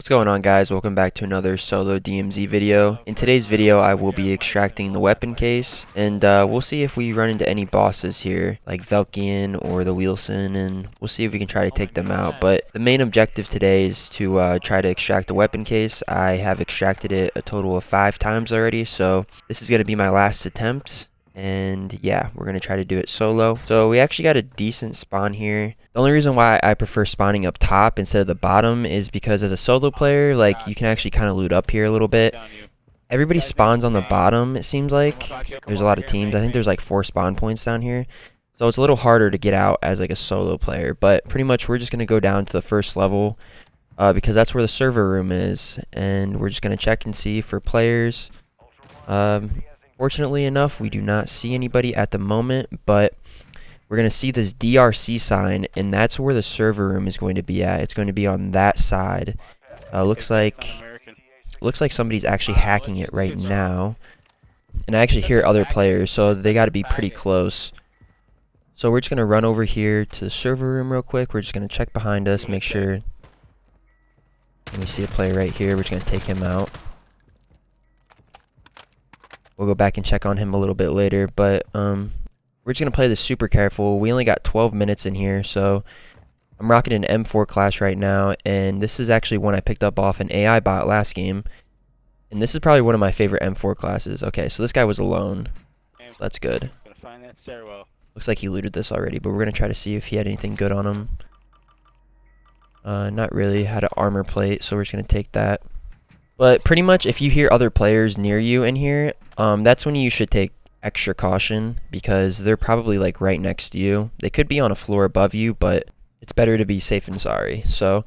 going on, guys? Welcome back to another solo DMZ video. In today's video I will be extracting the weapon case, and we'll see if we run into any bosses here like Velikan or the Wilson, and we'll see if we can try to take them out. But the main objective today is to try to extract the weapon case. I have extracted it a total of 5 times already, so this is going to be my last attempt. And yeah, we're going to try to do it solo. So we actually got a decent spawn here. The only reason why I prefer spawning up top instead of the bottom is because as a solo player, like, you can actually kind of loot up here a little bit. Everybody spawns on the bottom, it seems like. There's a lot of teams. I think there's like 4 spawn points down here. So it's a little harder to get out as like a solo player. But pretty much we're just going to go down to the first level because that's where the server room is. And we're just going to check and see for players. Fortunately enough, we do not see anybody at the moment, but we're going to see this DRC sign, and that's where the server room is going to be at. It's going to be on that side. Looks like somebody's actually hacking it right now, and I actually hear other players, so they got to be pretty close. So we're just going to run over here to the server room real quick. We're just going to check behind us, make sure. We see a player right here. We're just going to take him out. We'll go back and check on him a little bit later, but we're just going to play this super careful. We only got 12 minutes in here, so I'm rocking an M4 class right now, and this is actually one I picked up off an AI bot last game, and this is probably one of my favorite M4 classes. Okay, so this guy was alone. So that's good. Find that stairwell. Looks like he looted this already, but we're going to try to see if he had anything good on him. Not really. Had an armor plate, so we're just going to take that. But pretty much if you hear other players near you in here, that's when you should take extra caution, because they're probably like right next to you. They could be on a floor above you, but it's better to be safe than sorry. So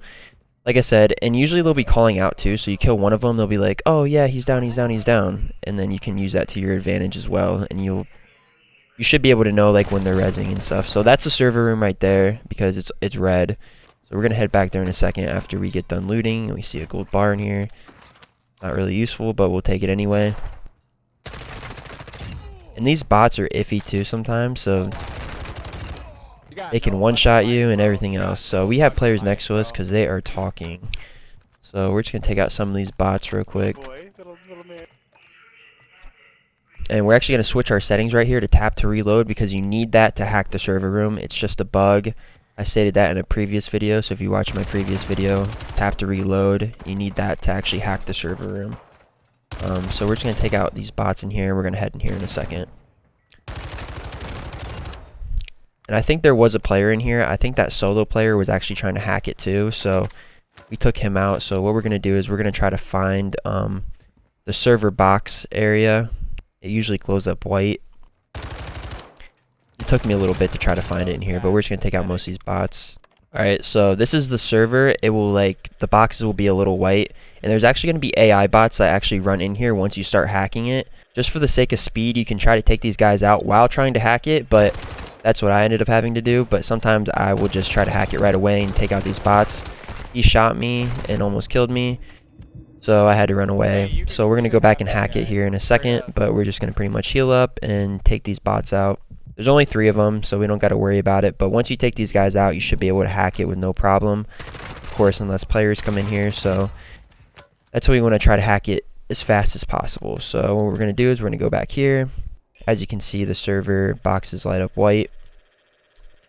like I said, and usually they'll be calling out too, so you kill one of them, they'll be like, oh yeah, he's down, he's down, he's down, and then you can use that to your advantage as well, and you should be able to know like when they're rezzing and stuff. So that's the server room right there, because it's red. So we're gonna head back there in a second after we get done looting, and we see a gold bar in here. Not really useful, but we'll take it anyway. And these bots are iffy too sometimes, so they can one-shot you and everything else. So we have players next to us because they are talking. So we're just going to take out some of these bots real quick. And we're actually going to switch our settings right here to tap to reload, because you need that to hack the server room. It's just a bug. I stated that in a previous video, so if you watch my previous video, tap to reload. You need that to actually hack the server room. So we're just going to take out these bots in here. We're going to head in here in a second. And I think there was a player in here. I think that solo player was actually trying to hack it too, so we took him out. So what we're going to do is we're going to try to find the server box area. It usually glows up white. It took me a little bit to try to find it in here, but we're just going to take out most of these bots. Alright, so this is the server. It will, like, the boxes will be a little white, and there's actually going to be AI bots that actually run in here once you start hacking it. Just for the sake of speed, you can try to take these guys out while trying to hack it, but that's what I ended up having to do. But sometimes I will just try to hack it right away and take out these bots. He shot me and almost killed me, so I had to run away. So we're going to go back and hack it here in a second, but we're just going to pretty much heal up and take these bots out. There's only 3 of them, so we don't got to worry about it. But once you take these guys out, you should be able to hack it with no problem. Of course, unless players come in here. So that's why we want to try to hack it as fast as possible. So what we're going to do is we're going to go back here. As you can see, the server boxes light up white.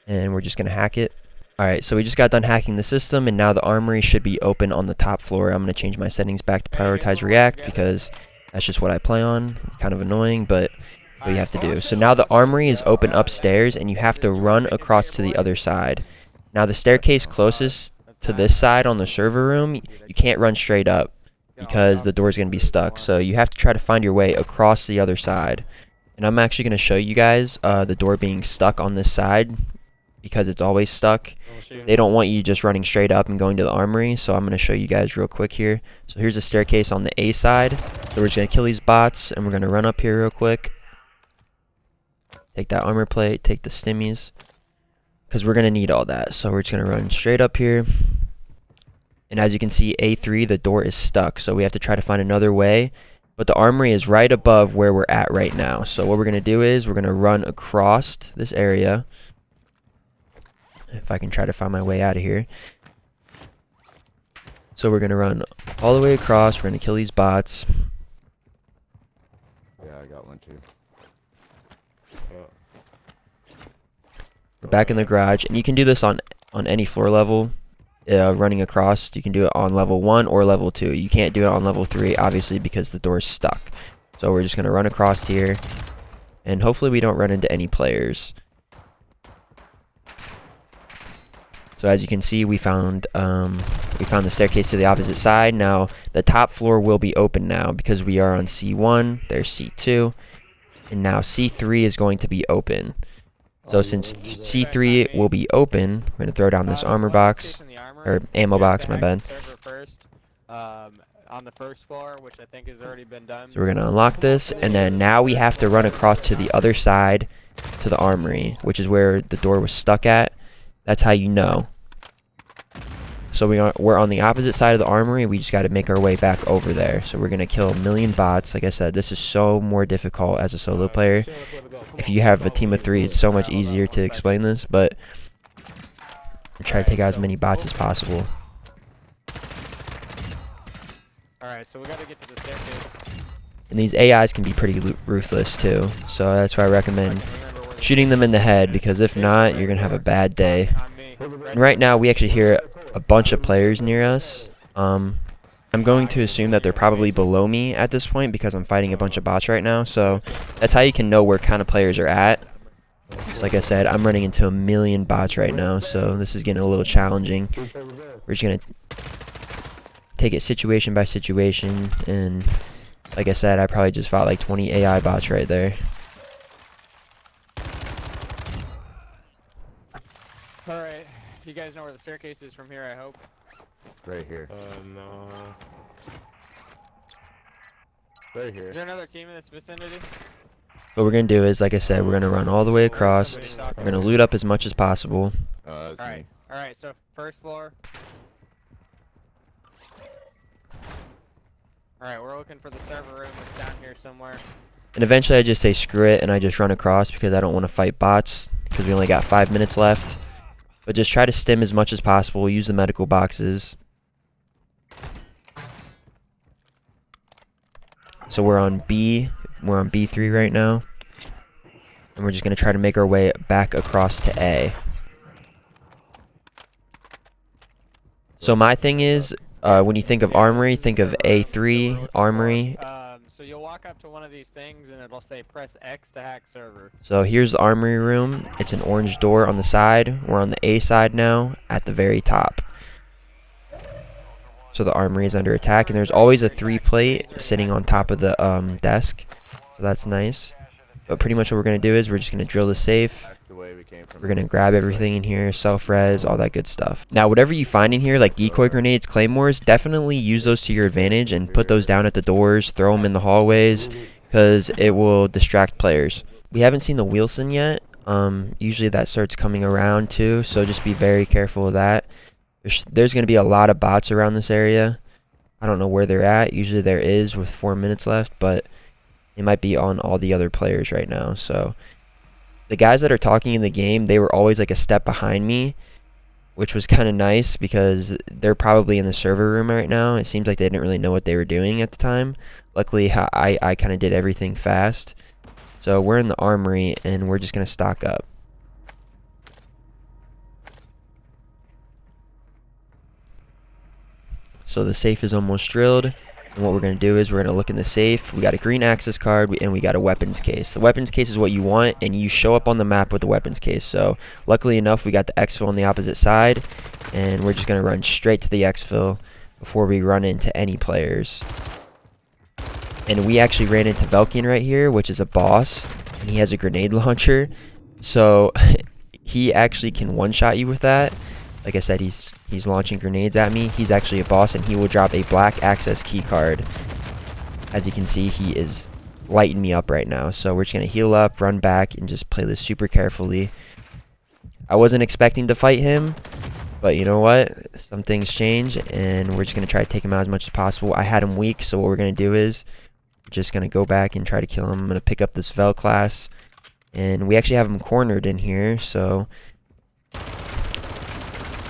And we're just going to hack it. Alright, so we just got done hacking the system, and now the armory should be open on the top floor. I'm going to change my settings back to prioritize react, because that's just what I play on. It's kind of annoying, but what you have to do. So now the armory is open upstairs, and you have to run across to the other side. Now the staircase closest to this side on the server room, you can't run straight up because the door is going to be stuck. So you have to try to find your way across the other side. And I'm actually going to show you guys the door being stuck on this side, because it's always stuck. They don't want you just running straight up and going to the armory, so I'm going to show you guys real quick here. So here's the staircase on the A side. So we're just going to kill these bots, and we're going to run up here real quick. Take that armor plate, take the stimmies, because we're going to need all that. So we're just going to run straight up here. And as you can see, A3, the door is stuck, so we have to try to find another way. But the armory is right above where we're at right now. So what we're going to do is we're going to run across this area. If I can try to find my way out of here. So we're going to run all the way across. We're gonna kill these bots. Yeah, I got one too. We're back in the garage, and you can do this on any floor level. Running across, you can do it on level 1 or level 2. You can't do it on level 3, obviously, because the door's stuck. So we're just gonna run across here, and hopefully we don't run into any players. So as you can see, we found the staircase to the opposite side. Now the top floor will be open now because we are on C1. There's C2, and now C3 is going to be open. So since C3 will be open, we're gonna throw down this armor box, or ammo box, my bad. On the first floor, which I think has already been done. So we're gonna unlock this, and then now we have to run across to the other side, to the armory, which is where the door was stuck at. That's how you know. So we're on the opposite side of the armory. We just got to make our way back over there. So we're gonna kill a million bots. Like I said, this is so more difficult as a solo player. If you have a team of 3, it's so much easier to explain this, but we try to take out as many bots as possible. Alright, so we gotta get to the staircase. And these AIs can be pretty ruthless too. So that's why I recommend shooting them in the head, because if not, you're gonna have a bad day. And right now, we actually hear a bunch of players near us. I'm going to assume that they're probably below me at this point because I'm fighting a bunch of bots right now. So that's how you can know where kind of players are at. So like I said, I'm running into a million bots right now, so this is getting a little challenging. We're just gonna take it situation by situation, and like I said, I probably just fought like 20 AI bots right there. Alright, you guys know where the staircase is from here, I hope. Right here. No. Right here. Is there another team in this vicinity? What we're gonna do is, like I said, we're gonna run all the way across. We're gonna loot up as much as possible. That's me. Alright, so first floor. Alright, we're looking for the server room. It's down here somewhere. And eventually I just say screw it and I just run across because I don't want to fight bots because we only got 5 minutes left. But just try to stim as much as possible. Use the medical boxes. So we're on B. We're on B3 right now. And we're just going to try to make our way back across to A. So my thing is, when you think of armory, think of A3 armory. So you'll walk up to one of these things and it'll say press X to hack server. So here's the armory room. It's an orange door on the side. We're on the A side now at the very top. So the armory is under attack, and there's always a 3 plate sitting on top of the desk. So that's nice. But pretty much what we're going to do is we're just going to drill the safe. We're going to grab everything in here, self-res, all that good stuff. Now, whatever you find in here, like decoy grenades, claymores, definitely use those to your advantage and put those down at the doors, throw them in the hallways, because it will distract players. We haven't seen the Wilson yet. Usually that starts coming around too, so just be very careful of that. There's going to be a lot of bots around this area. I don't know where they're at. Usually there is with 4 minutes left, but it might be on all the other players right now. So the guys that are talking in the game, they were always like a step behind me, which was kind of nice because they're probably in the server room right now. It seems like they didn't really know what they were doing at the time. Luckily, I kind of did everything fast. So we're in the armory, and we're just going to stock up. So the safe is almost drilled. And what we're going to do is we're going to look in the safe. We got a green access card, and we got a weapons case. The weapons case is what you want, and you show up on the map with the weapons case. So luckily enough, we got the exfil on the opposite side, and we're just going to run straight to the exfil before we run into any players. And we actually ran into Velikan right here, which is a boss, and he has a grenade launcher. So he actually can one-shot you with that. Like I said, he's launching grenades at me. He's actually a boss, and he will drop a black access key card. As you can see, he is lighting me up right now. So we're just going to heal up, run back, and just play this super carefully. I wasn't expecting to fight him, but you know what? Some things change, and we're just going to try to take him out as much as possible. I had him weak, so what we're going to do is we're just going to go back and try to kill him. I'm going to pick up this Vel class, and we actually have him cornered in here, so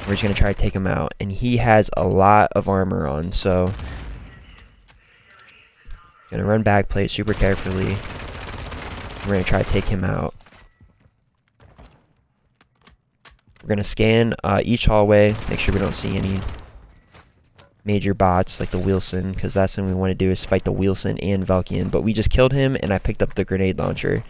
we're just going to try to take him out. And he has a lot of armor on, so Gonna run back plate super carefully. We're gonna try to take him out. We're gonna scan each hallway, make sure we don't see any major bots like the Wilson, because last thing we want to do is fight the Wilson and Velikan. But we just killed him, and I picked up the grenade launcher.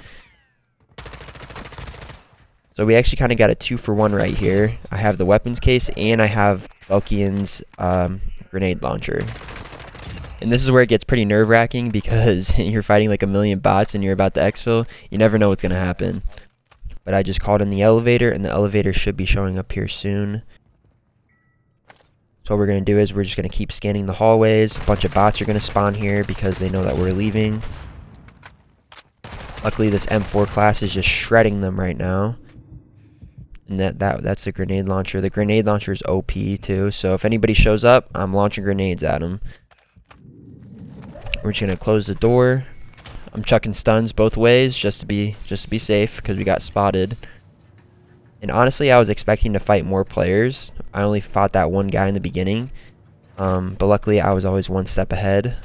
So we actually kind of got a 2-for-1 right here. I have the weapons case, and I have Velikan's grenade launcher. And this is where it gets pretty nerve-wracking, because you're fighting like a million bots and you're about to exfil. You never know what's going to happen. But I just called in the elevator, and the elevator should be showing up here soon. So what we're going to do is we're just going to keep scanning the hallways. A bunch of bots are going to spawn here because they know that we're leaving. Luckily, this M4 class is just shredding them right now. And that's the grenade launcher. The grenade launcher is OP too, so if anybody shows up, I'm launching grenades at them. We're just going to close the door. I'm chucking stuns both ways just to be safe because we got spotted. And honestly, I was expecting to fight more players. I only fought that one guy in the beginning. But luckily, I was always one step ahead.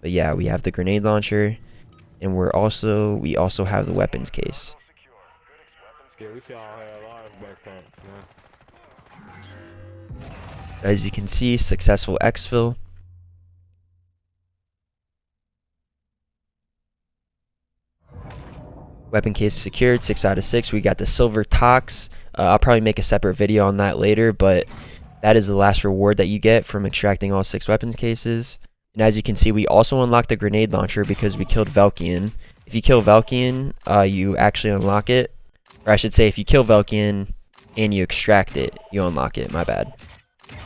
But yeah, we have the grenade launcher, and we also have the weapons case. Yeah, we see all our lives back then. Yeah. As you can see, successful exfil. Weapon case secured, 6 out of 6. We got the silver tox. I'll probably make a separate video on that later, but that is the last reward that you get from extracting all 6 weapons cases. And as you can see, we also unlocked the grenade launcher because we killed Velikan. If you kill Velikan, you actually unlock it. Or I should say, if you kill Velikan and you extract it, you unlock it. My bad.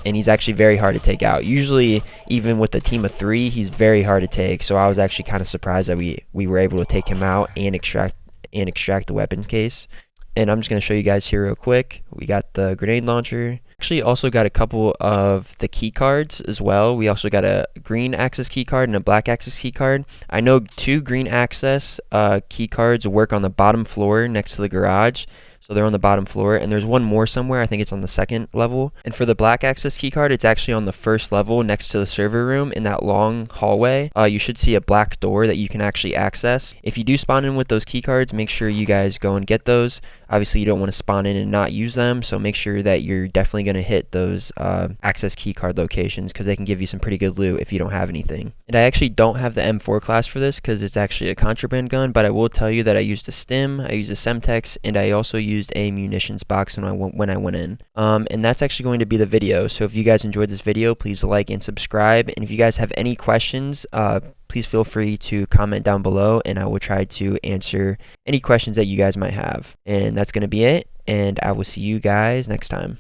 And he's actually very hard to take out. Usually, even with a team of 3, he's very hard to take. So I was actually kind of surprised that we were able to take him out and extract the weapons case. And I'm just going to show you guys here real quick. We got the grenade launcher. Actually also got a couple of the key cards as well. We also got a green access key card and a black access key card. I know 2 green access key cards work on the bottom floor next to the garage. So they're on the bottom floor, and there's one more somewhere. I think it's on the 2nd level. And for the black access keycard, it's actually on the 1st level next to the server room in that long hallway. You should see a black door that you can actually access. If you do spawn in with those keycards, make sure you guys go and get those. Obviously, you don't want to spawn in and not use them, so make sure that you're definitely going to hit those access keycard locations because they can give you some pretty good loot if you don't have anything. And I actually don't have the M4 class for this because it's actually a contraband gun, but I will tell you that I used a stim, I used a Semtex, and I also used a munitions box when I went in. And that's actually going to be the video. So if you guys enjoyed this video, please like and subscribe. And if you guys have any questions, please feel free to comment down below, and I will try to answer any questions that you guys might have. And that's going to be it, and I will see you guys next time.